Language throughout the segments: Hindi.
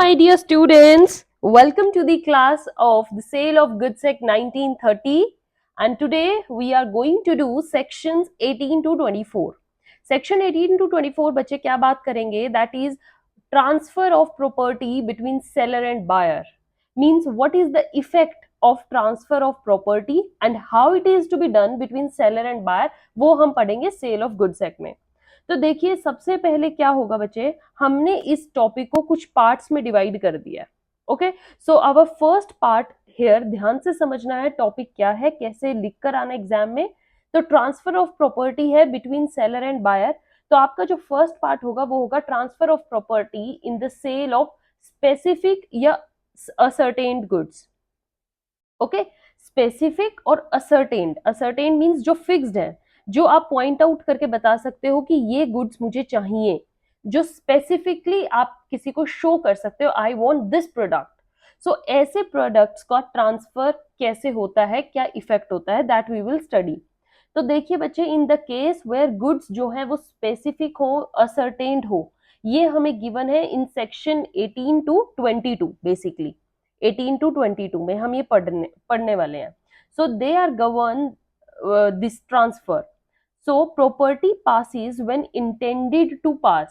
my dear students, welcome to the class of the Sale of Goods Act 1930, and today we are going to do sections 18 to 24. Section 18 to 24 बच्चे क्या बात करेंगे? That is transfer of property between seller and buyer. Means what is the effect of transfer of property and how it is to be done between seller and buyer, वो हम पढ़ेंगे Sale of Goods Act में. तो देखिए सबसे पहले क्या होगा बच्चे, हमने इस टॉपिक को कुछ पार्ट्स में डिवाइड कर दिया है. Okay, so our first part here, ध्यान से समझना है टॉपिक क्या है, कैसे लिखकर आना एग्जाम में. तो ट्रांसफर ऑफ प्रॉपर्टी है बिटवीन सेलर एंड बायर. तो आपका जो फर्स्ट पार्ट होगा वो होगा transfer of property in the sale of specific या असर्टेन्ड गुड्स. ओके, स्पेसिफिक और असर्टेन्ड. असर्टेन्ड मींस जो फिक्स्ड है, जो आप पॉइंट आउट करके बता सकते हो कि ये गुड्स मुझे चाहिए, जो स्पेसिफिकली आप किसी को शो कर सकते हो, आई वांट दिस प्रोडक्ट. सो ऐसे प्रोडक्ट्स का ट्रांसफर कैसे होता है, क्या इफेक्ट होता है, दैट वी विल स्टडी. तो देखिए बच्चे, in the case where goods जो है वो स्पेसिफिक हो, असर्टेन्ड हो, ये हमें गिवन है in section 18 to 22. Basically 18 to 22 में हम ये पढ़ने वाले हैं. So they are govern this transfer. So property passes when intended to pass.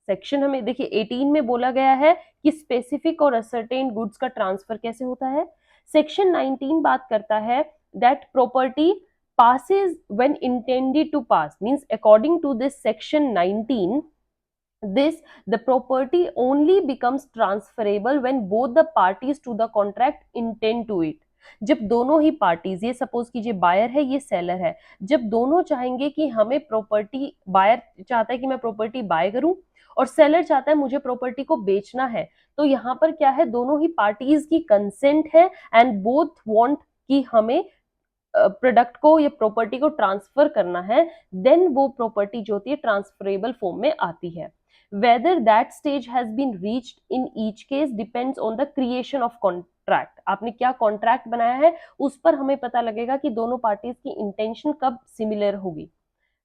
Section हमें देखिए 18 में बोला गया है कि स्पेसिफिक और असर्टेन गुड्स का ट्रांसफर कैसे होता है. सेक्शन 19 बात करता है that property passes when intended to pass. Means according to this section 19, the property only becomes transferable when both the parties to the contract intend to it. जब दोनों ही पार्टीज, ये सपोज कीजिए बायर है, ये सेलर है, जब दोनों चाहेंगे कि हमें प्रॉपर्टी, बायर चाहता है कि मैं प्रॉपर्टी बाय करूं और सेलर चाहता है मुझे प्रॉपर्टी को बेचना है, तो यहाँ पर क्या है, दोनों ही पार्टीज की कंसेंट है एंड बोथ वांट कि हमें प्रोडक्ट को या प्रॉपर्टी को ट्रांसफर करना है, देन वो प्रॉपर्टी जो होती है ट्रांसफरेबल फॉर्म में आती है. Whether that stage has been reached in each case depends on the creation of contract. आपने क्या कॉन्ट्रैक्ट बनाया है उस पर हमें पता लगेगा कि दोनों पार्टीज की इंटेंशन कब सिमिलर होगी.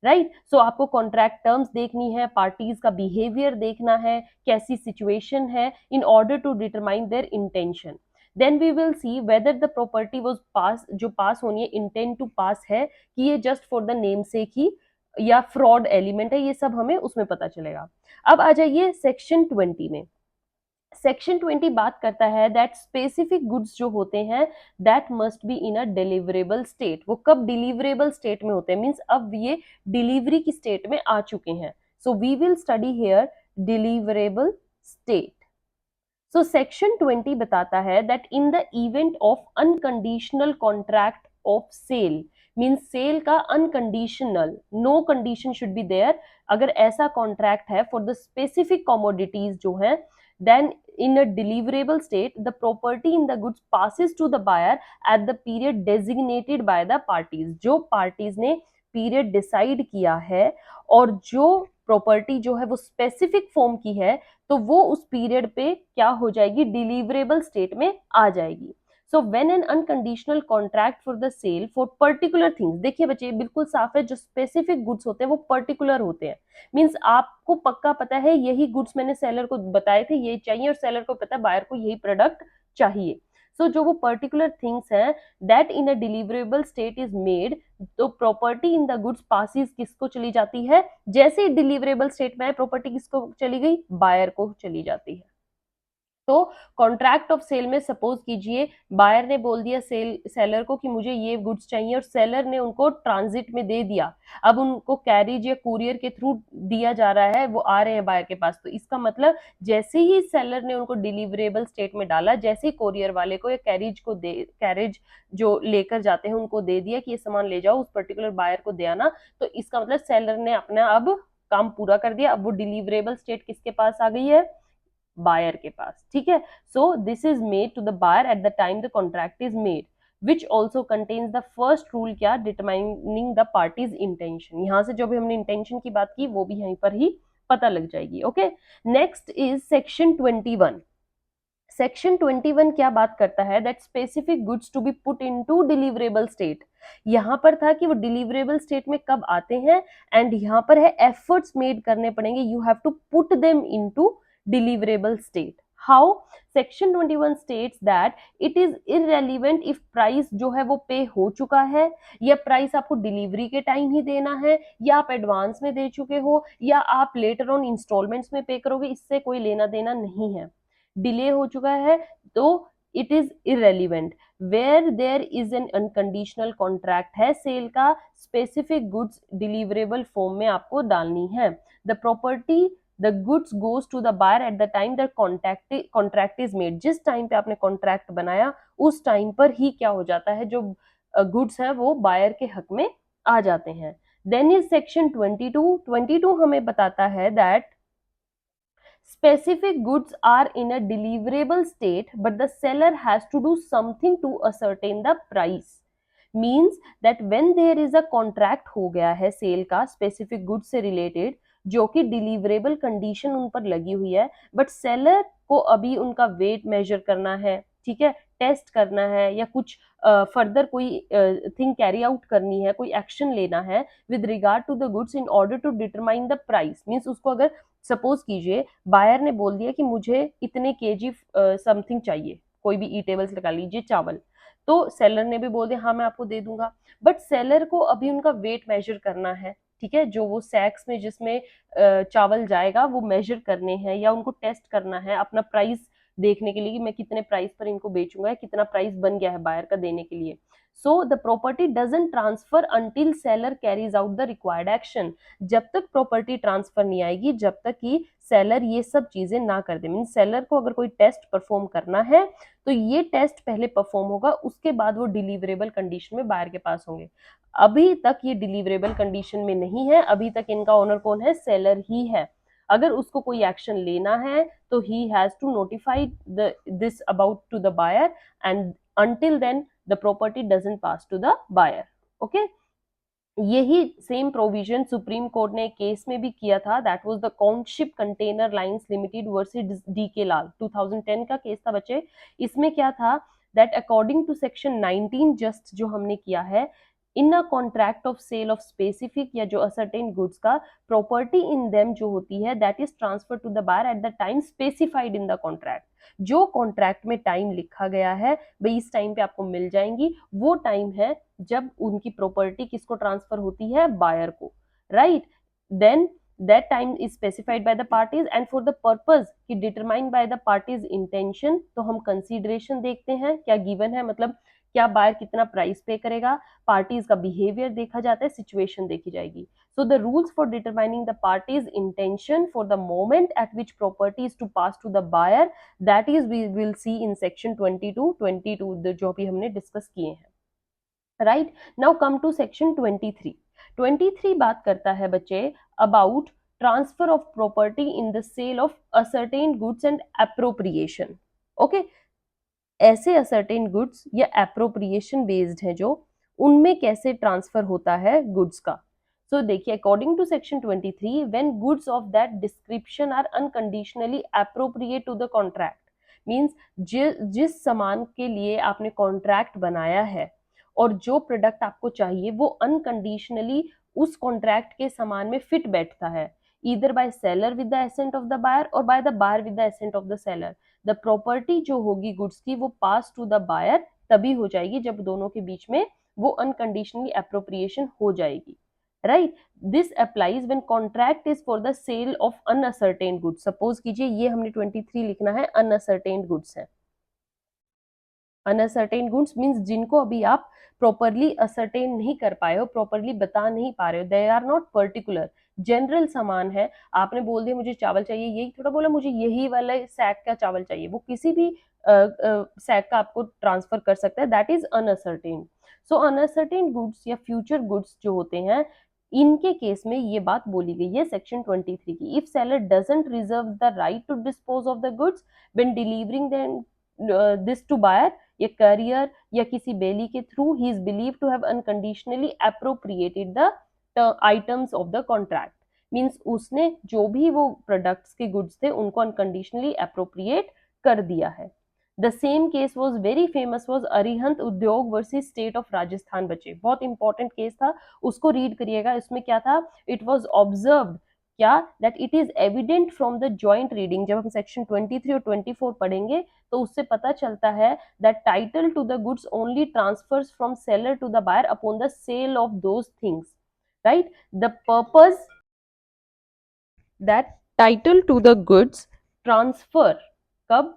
राइट, सो आपको कॉन्ट्रैक्ट टर्म्स देखनी है, पार्टीज का बिहेवियर देखना है, कैसी सिचुएशन है, in order to determine their intention. Then we will see whether the property was pass, जो पास होनी है, इंटेंट टू पास है कि ये जस्ट फॉर द नेम से ही या फ्रॉड एलिमेंट है, ये सब हमें उसमें पता चलेगा. अब आ जाइए सेक्शन 20 में. सेक्शन 20 बात करता है दैट स्पेसिफिक गुड्स जो होते हैं that must be in a deliverable state. वो कब डिलीवरेबल स्टेट में होते हैं, मींस अब ये डिलीवरी की स्टेट में आ चुके हैं. So we will study here deliverable state. So section 20 बताता है that in the event of unconditional contract of sale, means sale का unconditional, no condition should be there, अगर ऐसा कॉन्ट्रैक्ट है फॉर द स्पेसिफिक कमोडिटीज जो है, then in a deliverable state the property in the goods passes to the buyer at the period designated by the parties. जो parties ने period decide किया है और जो प्रॉपर्टी जो है वो स्पेसिफिक फॉर्म की है, तो वो उस पीरियड पे क्या हो जाएगी, डिलीवरेबल स्टेट में आ जाएगी. So when an unconditional contract for the sale for particular things, देखिए बच्चे बिल्कुल साफ है, जो स्पेसिफिक गुड्स होते हैं वो पर्टिकुलर होते हैं. मींस आपको पक्का पता है यही गुड्स मैंने सेलर को बताए थे ये चाहिए, और सेलर को पता है बायर को यही प्रोडक्ट चाहिए. सो जो वो पर्टिकुलर थिंग्स हैं that in a deliverable state is made, तो property in the goods passes किसको चली जाती है, जैसे ही डिलीवरेबल स्टेट में है प्रॉपर्टी किसको चली गई, बायर को चली जाती है. तो कॉन्ट्रैक्ट ऑफ सेल में सपोज कीजिए बायर ने बोल दिया सेलर को कि मुझे ये गुड्स चाहिए, और सेलर ने उनको ट्रांजिट में दे दिया, अब उनको कैरिज या कुरियर के थ्रू दिया जा रहा है, वो आ रहे हैं बायर के पास. तो इसका मतलब जैसे ही सेलर ने उनको डिलीवरेबल स्टेट में डाला, जैसे ही कोरियर वाले को या कैरिज जो लेकर जाते हैं उनको दे दिया कि ये सामान ले जाओ उस पर्टिकुलर बायर को दे आना, तो इसका मतलब सेलर ने अपना अब काम पूरा कर दिया. अब वो डिलीवरेबल स्टेट किसके पास आ गई है, बायर के पास. ठीक है, so this is made to the buyer at the time the contract is made, which also contains the first rule, क्या, डिटरमाइनिंग द पार्टीज इंटेंशन. यहां से जो भी हमने इंटेंशन की बात की वो भी यहीं पर ही पता लग जाएगी. Okay, next is section 21. Section 21 क्या बात करता है that specific goods to be put into deliverable state. यहां पर था कि वो डिलीवरेबल स्टेट में कब आते हैं, एंड यहां पर है एफर्ट्स मेड करने पड़ेंगे, you have to put them into deliverable state. How? Section 21 states that it is irrelevant if price जो है वो पे हो चुका है, या प्राइस आपको डिलीवरी के टाइम ही देना है, या आप एडवांस में दे चुके हो, या आप लेटर ऑन इंस्टॉलमेंट्स में पे करोगे, इससे कोई लेना देना नहीं है। डिले हो चुका है तो it is irrelevant. Where there is an unconditional contract है सेल का, स्पेसिफिक गुड्स डिलीवरेबल फॉर्म में आपको डालनी है। The property the goods goes to the buyer at the time that contract is made. जिस टाइम पे आपने कॉन्ट्रैक्ट बनाया उस टाइम पर ही क्या हो जाता है, जो गुड्स हैं वो बायर के हक में आ जाते हैं। देन इज सेक्शन 22 हमें बताता है that specific goods are in a deliverable state but the seller has to do something to ascertain the price। means that when there is a contract हो गया है सेल का specific goods से related जो कि डिलीवरेबल कंडीशन उन पर लगी हुई है, बट सेलर को अभी उनका वेट मेजर करना है, ठीक है, टेस्ट करना है, या कुछ फर्दर कोई थिंग कैरी आउट करनी है, कोई एक्शन लेना है with regard to the goods in order to determine the price. Means उसको अगर सपोज कीजिए बायर ने बोल दिया कि मुझे इतने केजी समथिंग चाहिए, कोई भी ईटेबल्स लगा लीजिए चावल, तो सेलर ने भी बोल दिया हाँ मैं आपको दे दूंगा, बट सेलर को अभी उनका वेट मेजर करना है, ठीक है, जो वो सैक्स में जिसमें चावल जाएगा वो मेजर करने हैं, या उनको टेस्ट करना है अपना प्राइस देखने के लिए कि मैं कितने प्राइस पर इनको बेचूंगा, कितना प्राइस बन गया है बायर का देने के लिए। So the property doesn't transfer until seller carries out the required action. जब तक प्रॉपर्टी ट्रांसफर नहीं आएगी, जब तक कि सेलर ये सब चीजें ना कर दे। मीन सेलर को अगर कोई टेस्ट परफॉर्म करना है तो ये टेस्ट पहले परफॉर्म होगा, उसके बाद वो डिलीवरेबल कंडीशन में बायर के पास होंगे। अभी तक ये डिलीवरेबल कंडीशन में नहीं है, अभी तक इनका ओनर कौन है, सेलर ही है। अगर उसको कोई एक्शन लेना है तो he has to notify this about to the buyer, and until then the property doesn't pass to the buyer। Okay, यही सेम प्रोविजन सुप्रीम कोर्ट ने एक केस में भी किया था, that was the countship container lines limited versus D K Lal, 2010 का केस था बच्चे। इसमें क्या था, that according to section 19 just जो हमने किया है, in a contract of sale of specific या जो असर्टेन गुड्स का प्रॉपर्टी इन देम जो होती है that is transfer to the buyer at the time specified in the contract. जो कॉन्ट्रैक्ट में टाइम लिखा गया है भाई इस टाइम पे आपको मिल जाएंगी, वो टाइम है जब उनकी प्रॉपर्टी किसको ट्रांसफर होती है, बायर को, right. Then that time is specified by the parties and for the purpose कि determined by the parties intention, तो हम consideration देखते हैं क्या given है, मतलब क्या बायर कितना प्राइस पे करेगा, पार्टीज का बिहेवियर देखा जाता है, सिचुएशन देखी जाएगी। So the rules for determining the parties intention for the moment at which property is to pass to the buyer, that is we will see in section 22 जो भी हमने डिस्कस किए हैं, right. Now come to section 23 बात करता है बच्चे about transfer of property in the sale of ascertained goods and appropriation. Okay, ऐसे असर्टेन गुड्स या एप्रोप्रिएशन बेस्ड है जो, उनमें कैसे ट्रांसफर होता है गुड्स का। सो देखिए according to section 23 when goods of that description are unconditionally appropriate to the contract, means जिस सामान के लिए आपने कॉन्ट्रैक्ट बनाया है और जो प्रोडक्ट आपको चाहिए वो अनकंडीशनली उस कॉन्ट्रैक्ट के सामान में फिट बैठता है, either by seller with the assent of the buyer और by the buyer with the assent of the seller, the property जो होगी गुड्स की वो पास टू द बायर तभी हो जाएगी जब दोनों के बीच में वो अनकंडीशनली एप्रोप्रिएशन हो जाएगी, right. This applies when contract is for the sale of unascertained goods. Suppose कीजिए ये हमने 23 लिखना है, अनअसर्टेन गुड्स है। अनअसर्टेन गुड्स मीन्स जिनको अभी आप प्रॉपरली असर्टेन नहीं कर पाए हो, प्रॉपरली बता नहीं पा रहे हो, they are not particular, general सामान है, आपने बोल दिया मुझे चावल चाहिए, यही थोड़ा बोला मुझे यही वाला सैक का चावल चाहिए, वो किसी भी सैक का आपको ट्रांसफर कर सकता है, that is uncertain. So uncertain goods या फ्यूचर गुड्स जो होते हैं, इनके केस में ये बात बोली गई है सेक्शन 23 की, if seller doesn't reserve the right to dispose of the goods when delivering this to buyer या करियर या किसी बेली के through, he is believe to have unconditionally appropriated the items of the contract, means उसने जो भी वो प्रोडक्ट्स के गुड्स थे उनको अनकंडीशनली अप्रोप्रिएट कर दिया है। The same case was very famous, was Arihant उद्योग वर्सेस स्टेट ऑफ राजस्थान। बच्चे बहुत इंपॉर्टेंट केस था, उसको रीड करिएगा। इसमें क्या था, इट वॉज ऑब्जर्व्ड, क्या, that it is evident from the joint reading. जब हम सेक्शन 23 और 24 पढ़ेंगे तो उससे पता चलता है that title to the goods only transfers from seller to the buyer upon the sale of those things, right. The purpose that title to the goods transfer कब,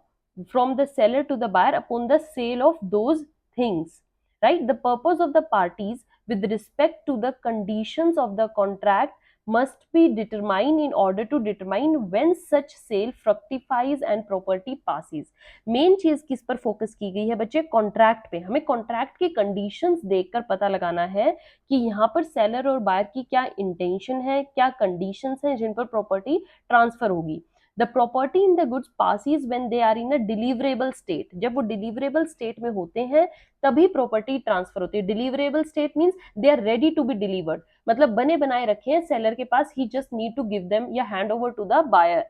from the seller to the buyer upon the sale of those things, right? The purpose of the parties with respect to the conditions of the contract must be determined in order to determine when such sale fructifies and property passes। Main चीज किस पर फोकस की गई है बच्चे, कॉन्ट्रैक्ट पे। हमें कॉन्ट्रैक्ट की कंडीशंस देखकर पता लगाना है कि यहाँ पर सेलर और बायर की क्या इंटेंशन है, क्या कंडीशंस हैं जिन पर प्रॉपर्टी ट्रांसफर होगी। The property in the goods passes when they are in a deliverable state. जब वो डिलीवरेबल स्टेट में होते हैं तभी प्रॉपर्टी ट्रांसफर होती है। Deliverable state means they are ready to be delivered, मतलब बने बनाए रखे हैं सेलर के पास, he just need to give them या hand over to the buyer,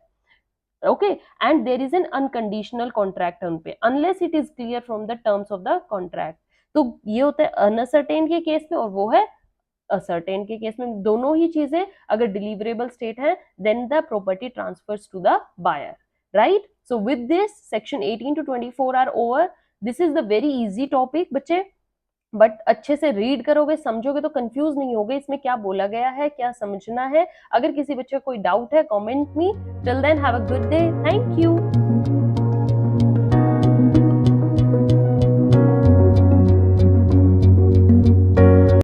okay. And there is an unconditional contract उन पे, unless it is clear from the terms of the contract. तो ये होता है अनसर्टेन के केस में और वो है असर्टेन के केस में। दोनों ही चीजें अगर डिलीवरेबल स्टेट है then the property transfers to the buyer, right. So with this section 18 to 24 are over. This is the very easy topic बच्चे, बट अच्छे से रीड करोगे समझोगे तो कंफ्यूज नहीं होगे इसमें क्या बोला गया है, क्या समझना है। अगर किसी बच्चे को कोई डाउट है comment me. Till then have a good day, thank you.